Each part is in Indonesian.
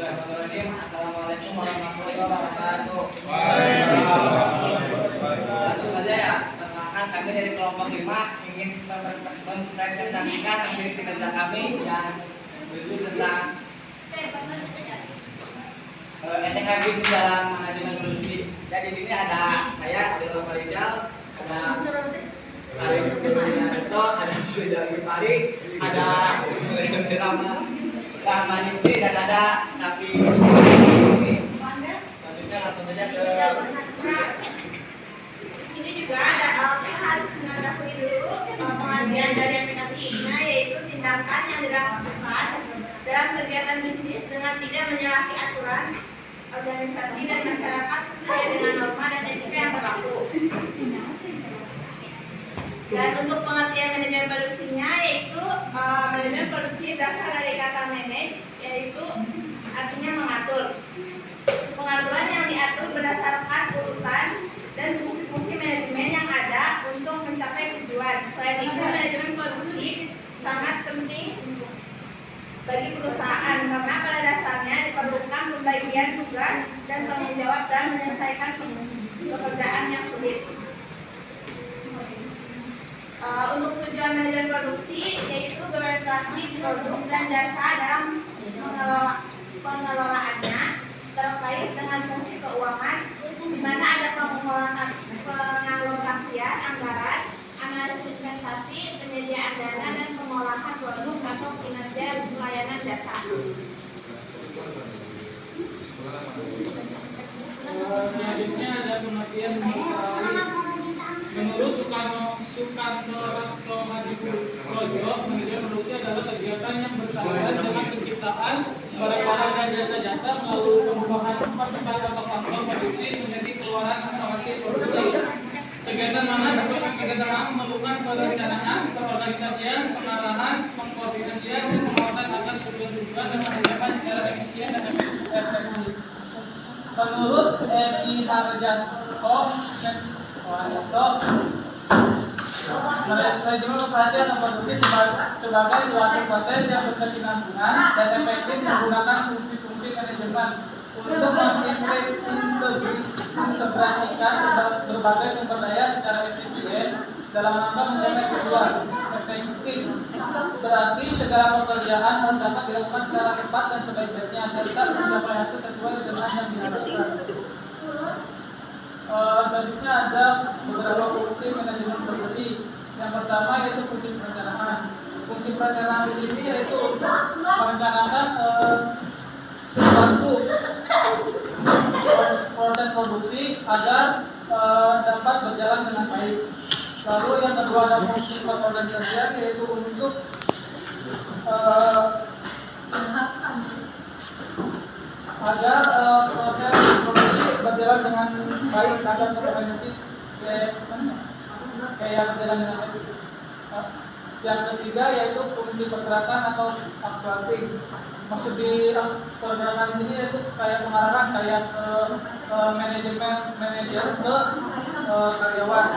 Bismillahirrahmanirrahim. Assalamualaikum warahmatullahi wabarakatuh. Waalaikumsalam. Tentu saja ya, perkenalkan kami dari kelompok 5 ingin mempresentasikan hasil kinerja kami yang berjudul tentang ETKG dalam manajemen produksi. Dan di sini ada saya, Abdul Farijal, ada Arif Bismillah, ada Rizal Gifari, ada Rahmaningsi, dan ada Nafi. Selanjutnya langsung saja ke ini juga ada kita harus mengetahui dulu pengertian dari aplikasinya, yaitu tindakan yang dilakukan dalam kegiatan bisnis dengan tidak menyalahi aturan organisasi dan masyarakat sesuai dengan norma dan etika yang berlaku. Dan untuk pengertian manajemen produksinya, yaitu manajemen produksi berasal dari kata manage, yaitu artinya mengatur. Pengaturan yang diatur berdasarkan urutan dan fungsi manajemen yang ada untuk mencapai tujuan. Selain itu, manajemen produksi sangat penting bagi perusahaan karena pada dasarnya diperlukan pembagian tugas dan tanggung jawab dalam menyelesaikan pekerjaan yang sulit. Untuk tujuan manajemen produksi yaitu berorientasi produk dan jasa dalam pengelolaannya terkait dengan fungsi keuangan, di mana ada pengalokasian anggaran, analisis investasi, penyediaan dana, dan pengolahan produk atau kinerja pelayanan jasa. Selanjutnya ada pengertian menurut Soekarno Hadiprojo, manajemen produksi adalah kegiatan yang berkaitan dengan penciptaan barang-barang dan jasa-jasa melalui perubahan pasukan atau faktor produksi menjadi keluaran atau hasil produksi. Kegiatan mana memerlukan perencanaan, keorganisasian, pengarahan, pengkoordinasian, dan pengawasan akan tujuan-tujuan dan penerapan secara efisien dan efektif. Menurut Edi Harjanto, manajemen operasi atau produksi sebagai suatu proses yang berkesinambungan dan efektif menggunakan fungsi-fungsi manajemen untuk mengintegrasikan berbagai sumber daya secara efisien dalam rangka mencapai tujuan. Efektif berarti segala pekerjaan harus dapat dilakukan secara cepat dan sebaik-baiknya serta mencapai hasil sesuai dengan yang diharapkan. Selanjutnya ada beberapa fungsi manajemen produksi. Yang pertama yaitu fungsi perencanaan. Fungsi perencanaan di sini yaitu untuk merencanakan sesuatu proses produksi agar dapat berjalan dengan baik. Lalu yang kedua ada fungsi pengorganisasian yaitu untuk agar proses produksi berjalan dengan baik, agar terorganisasi kayak berjalan dengan baik. Yang ketiga yaitu fungsi pergerakan atau aktuating. Maksud di pergerakan ini yaitu kayak pengarahan, kayak manajemen manajer ke karyawan.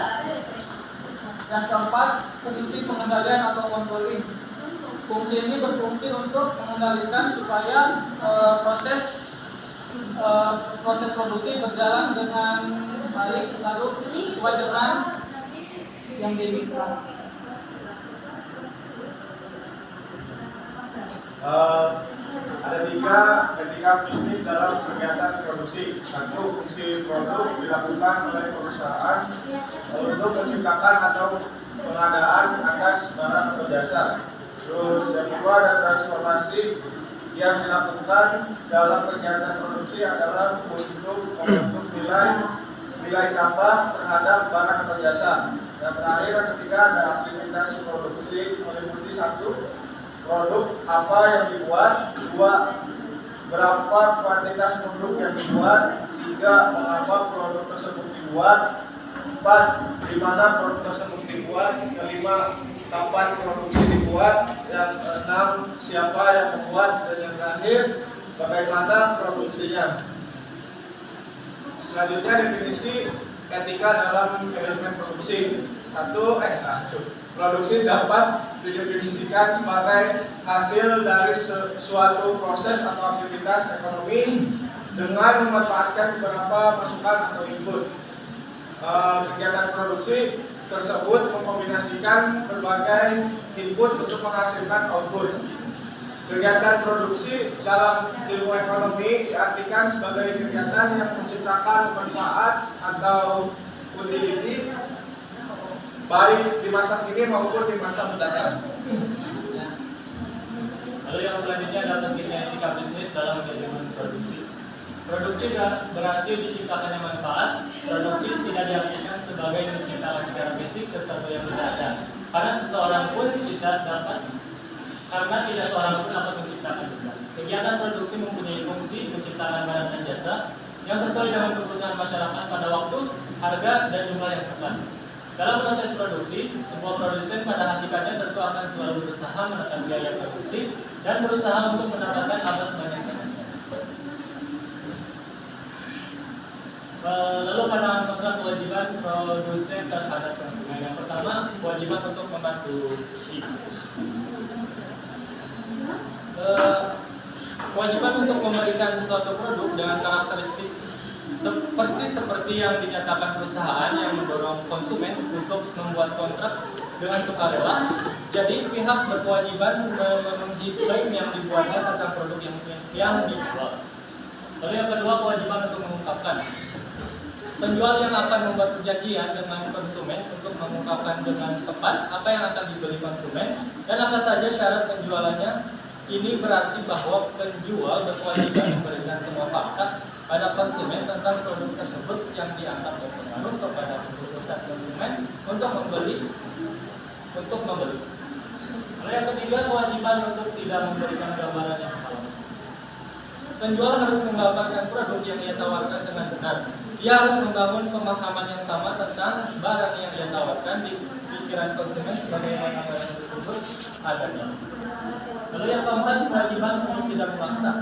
Yang keempat, fungsi pengendalian atau controlling. Fungsi ini berfungsi untuk mengendalikan supaya proses produksi berjalan dengan baik, lalu sesuai dengan yang diinginkan. Ada 3 ketika bisnis dalam kegiatan produksi. 1. Fungsi produk dilakukan oleh perusahaan untuk menciptakan atau pengadaan atas barang atau jasa. Terus yang kedua ada transformasi yang dilakukan dalam kegiatan produksi adalah untuk membentuk nilai tambah terhadap barang atau jasa. Dan terakhir yang ketiga ada aktivitas produksi meliputi 1. Produk apa yang dibuat, 2. Berapa kuantitas produk yang dibuat, 3. Mengapa produk tersebut dibuat, 4. Di mana produk tersebut dibuat, 5. Kapan produksi dibuat, dan 6. Siapa yang membuat, dan yang terakhir bagaimana produksinya. Selanjutnya definisi etika dalam manajemen produksi. Produksi dapat didefinisikan sebagai hasil dari suatu proses atau aktivitas ekonomi dengan memanfaatkan beberapa masukan atau input. Kegiatan produksi tersebut mengkombinasikan berbagai input untuk menghasilkan output. Kegiatan produksi dalam ilmu ekonomi diartikan sebagai kegiatan yang menciptakan manfaat atau utility baik di masa kini maupun di masa mendatang. Lalu yang selanjutnya adalah pentingnya etika bisnis dalam manajemen produksi. Produksi berarti diciptakannya manfaat. Produksi tidak diartikan sebagai menciptakan secara fisik sesuatu yang tidak ada. Karena tidak seorang pun dapat menciptakan juga. Kegiatan produksi mempunyai fungsi menciptakan barang dan jasa yang sesuai dengan kebutuhan masyarakat pada waktu, harga, dan jumlah yang tepat. Dalam proses produksi, sebuah produsen pada hakikatnya tentu akan selalu berusaha menekan biaya produksi dan berusaha untuk mendapatkan laba sebanyak-banyaknya. Lalu pandangan tentang kewajiban produsen terhadap konsumen. Yang pertama, kewajiban untuk membantu ibu. Kewajiban untuk memberikan suatu produk dengan karakteristik persis seperti yang dinyatakan perusahaan yang mendorong konsumen untuk membuat kontrak dengan sukarela. Jadi pihak berkewajiban memenuhi klaim yang dibuatnya tentang produk yang dijual. Lalu yang kedua, kewajiban untuk mengungkapkan. Penjual yang akan membuat perjanjian dengan konsumen untuk mengungkapkan dengan tepat apa yang akan dibeli konsumen dan apa saja syarat penjualannya. Ini berarti bahwa penjual berkewajiban memberikan semua fakta pada konsumen tentang produk tersebut yang dianggap berpengaruh kepada keputusan konsumen untuk membeli. Lalu yang ketiga, kewajiban untuk tidak memberikan gambaran yang salah. Penjual harus menggambarkan produk yang ia tawarkan dengan benar. Dia harus membangun pemahaman yang sama tentang barang yang ia tawarkan di pikiran konsumen sebagaimana barang tersebut adanya. Lalu yang keempat, kewajiban untuk tidak memaksa.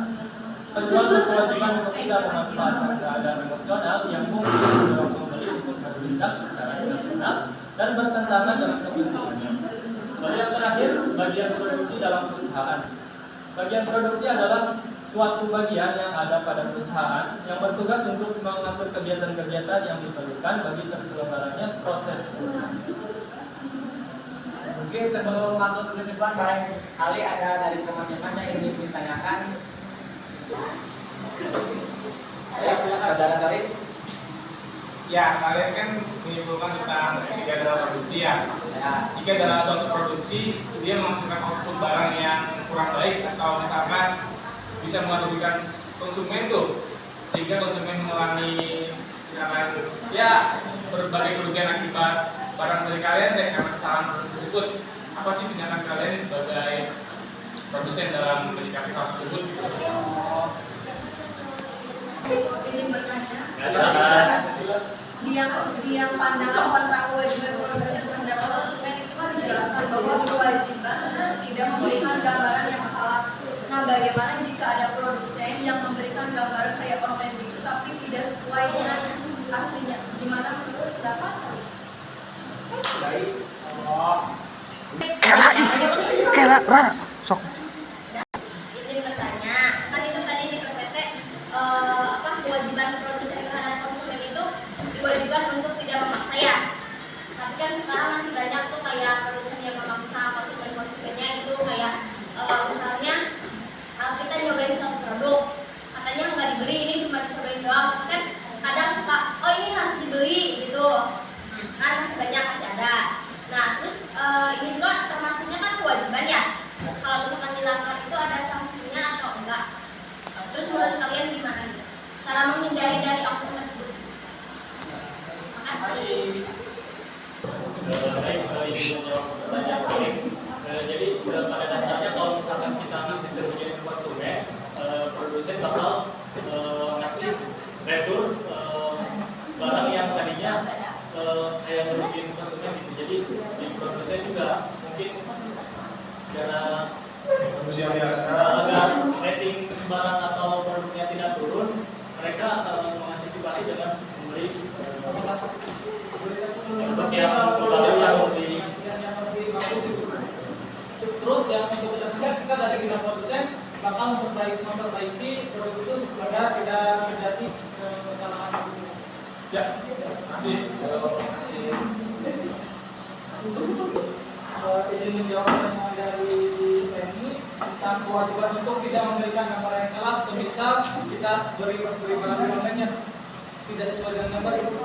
Penjual berkewajiban untuk tidak memanfaatkan keadaan emosional yang mungkin mendorong pembeli untuk bertindak secara irasional dan bertentangan dengan kepentingannya. Lalu yang terakhir, bagian produksi dalam perusahaan. Bagian produksi adalah suatu bagian yang ada pada perusahaan yang bertugas untuk mengatur kegiatan-kegiatan yang diperlukan bagi terselenggaranya proses produksi. Mungkin sebelum masuk ke kesimpulan, barangkali ada dari teman-teman yang ingin ditanyakan. Ya, saudara Karim. Ya, kalian kan menyimpulkan tentang etika dalam produksi ya. Jika dalam suatu produksi dia menghasilkan output barang yang kurang baik atau misalkan bisa merugikan konsumen tuh, sehingga konsumen mengalami berbagai kerugian akibat barang dari kalian dan karena kesalahan tersebut. Apa sih tindakan kalian sebagai produsen dalam menyikapi hal tersebut? Ini bertanya. Di yang pandangan kontrak kewajiban produsen terhadap konsumen itu kan dijelaskan bahwa kewajiban tidak memberikan gambaran yang salah. Nah, bagaimana jika ada produsen yang memberikan gambaran kayak online itu tapi tidak sesuai dengan aslinya? Gimana menurut pendapat? Kela Rara sok. Izin bertanya, kan itu tadi di PPT kewajiban produsen terhadap konsumen itu diwajibkan untuk tidak memaksa ya. Tapi kan sekarang masih banyak tuh kayak produsen yang memaksa konsumennya gitu, kayak misalnya kita nyobain suatu produk, katanya nggak dibeli, ini cuma dicobain doang. Kan kadang suka, oh ini harus dibeli gitu. Kan masih banyak, masih ada. Nah terus ini juga termasuknya kan kewajiban ya. Kalau misalkan dilanggar itu ada sanksinya atau enggak? Terus menurut kalian gimana nih cara menghindari dari oknum tersebut? Makasih. Baik, Ibu menjawab pertanyaan balik. Jadi pada dasarnya kalau misalkan kita ngasih kerugian ke konsumen, produsen bakal ngasih retur barang yang tadinya kayak merugikan konsumen gitu. Jadi si produsen juga mungkin karena Manusia biasa. agar rating barang atau produknya tidak turun, mereka mengantisipasi dengan memberi produk yang baru yang lebih Terus yang untuk kedepannya kita dari bidang produsen bakal memperbaiki produk itu agar tidak terjadi kesalahan. Ya, terima kasih. Izin menjawab pertanyaan dari Penny tentang kewajiban untuk tidak memberikan gambar yang salah, semisal kita beri barang online yang tidak sesuai dengan gambar itu.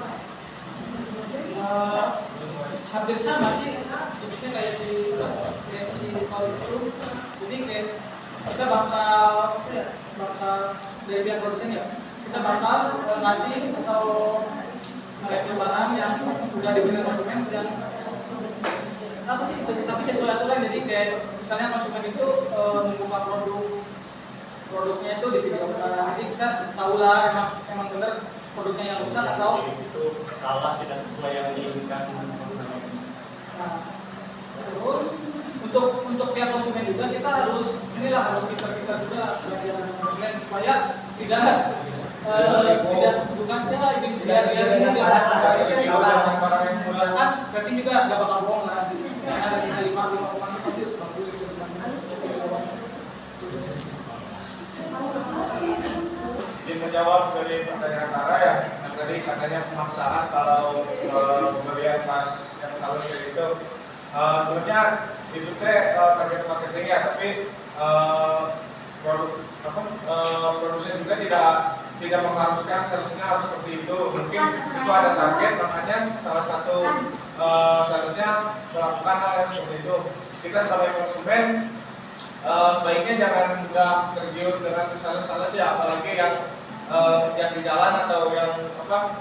Hampir sama sih, khususnya kayak si Paul itu. Jadi kayak kita bakal dari pihak produsen ya, kita bakal ngasih atau review barang yang sudah dibeli konsumen dan apa sih, tapi sesuai aturan. Jadi kayak misalnya konsumen itu membuka produknya itu di video, jadi kita tahulah emang benar produknya yang rusak atau itu salah, tidak sesuai yang diinginkan konsumen. Nah, terus untuk pihak konsumen juga kita harus pintar juga belajar konsumen supaya tidak bukan biar kan berarti juga nggak bakal bohong lah. Karena ada bisa 5 pasti bagus gitu kan. Jadi menjawab dari pertanyaan Tara ya, yang tadi katanya pemaksaan kalau pembelian tas yang seharusnya itu sebenarnya itu target marketing ya, tapi produsen juga tidak mengharuskan salesnya harus seperti itu. Mungkin itu ada target, makanya salah satu salesnya melakukan hal yang seperti itu. Kita sebagai konsumen sebaiknya jangan mudah tergiur dengan sales ya, apalagi yang di jalan atau yang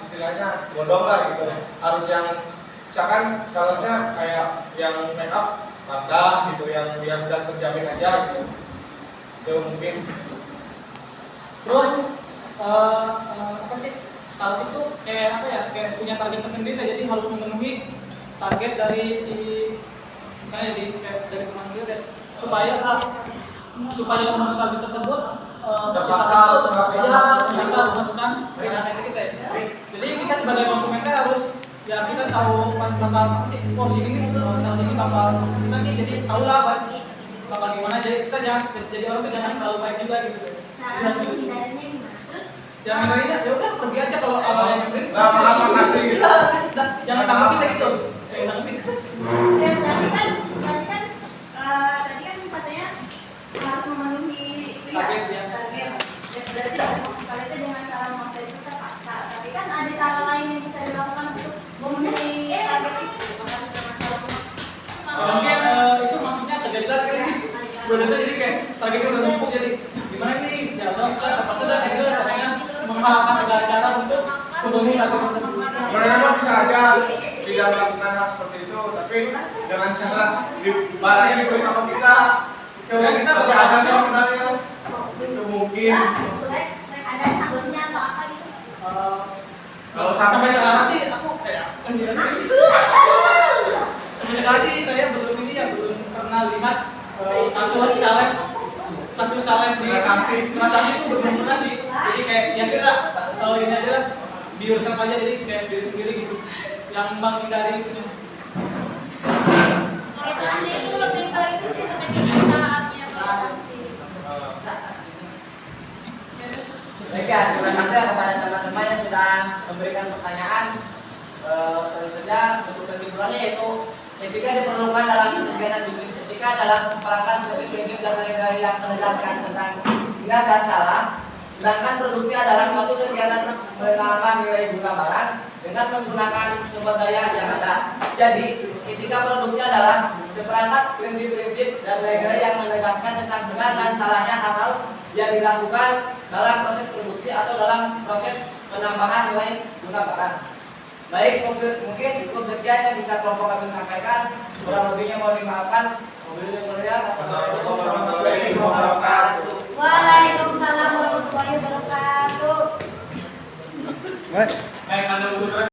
istilahnya bodong lah gitu. Harus yang misalkan salesnya kayak yang make up maka gitu, yang udah terjamin aja gitu. Itu mungkin. Terus apa sih, sales itu kayak punya target tersendiri, jadi harus memenuhi target dari si misalnya dari pemanggil ya, supaya memenuhi target tersebut bisa menentukan pilihan kita ya. Jadi kita sebagai konsumen harus ya, kita tahu pas bakal sini ini saat ini bakal kita nih, jadi tahulah bakal gimana. Jadi kita jangan terlalu baik juga gitu. Cara menghindarinya gimana? Jangan hindarinya, ya udah pergi aja kalau awalnya nyebelin. Makasih. Jangan tangkap kita gitu. Tanggapin. Ya, berarti kan tadi kan katanya harus memenuhi Target, ya. target. Ya, berarti maksud kalian itu dengan cara memaksa itu terpaksa. Tapi kan ada cara lain yang bisa dilakukan untuk memenuhi target itu. Harus dengan cara memaksa. Mungkin itu maksudnya kejar-kejar kali ini. Udah jadi kayak targetnya udah numpuk, jadi gimana sih? Ya udah kita terpaksa kayak gitu caranya menghalalkan segala cara untuk memenuhi target tersebut. Sebenarnya bisa aja tidak melakukan hal seperti itu, tapi dengan cara barangnya dibeli sama kita. Ya, kita tapi berapa ada nih? yang sebenarnya itu mungkin. Ada sabunnya atau apa gitu. Kalau Sampai sampai sekarang sih aku kayak sampai sekarang sih saya belum pernah lihat kasus sales di Transaksi. itu belum pernah sih. Jadi kayak yang kita kalau ini adalah di yourself aja, jadi kayak diri sendiri gitu yang menghindari itu. Transaksi itu lebih ke itu sih, lebih ke saatnya transaksi. Baiklah, terima kasih kepada teman-teman yang sudah memberikan pertanyaan. Tentu saja untuk kesimpulannya yaitu etika diperlukan dalam kegiatan bisnis. Etika adalah seperangkat prinsip-prinsip dan nilai yang menegaskan tentang benar dan salah. Sedangkan produksi adalah suatu kegiatan menanamkan nilai guna barang dengan menggunakan sumber daya yang ada. Jadi, etika produksi adalah seperangkat prinsip-prinsip dan nilai yang menegaskan tentang benar dan salahnya hal-hal yang dilakukan dalam proses produksi atau dalam proses penambahan nilai guna barang. Baik, mungkin cukup sekian yang bisa kelompok kami sampaikan. Kurang lebihnya mohon dimaafkan. Wassalamualaikum warahmatullahi wabarakatuh. Waalaikumsalam warahmatullahi wabarakatuh. Baik. Ada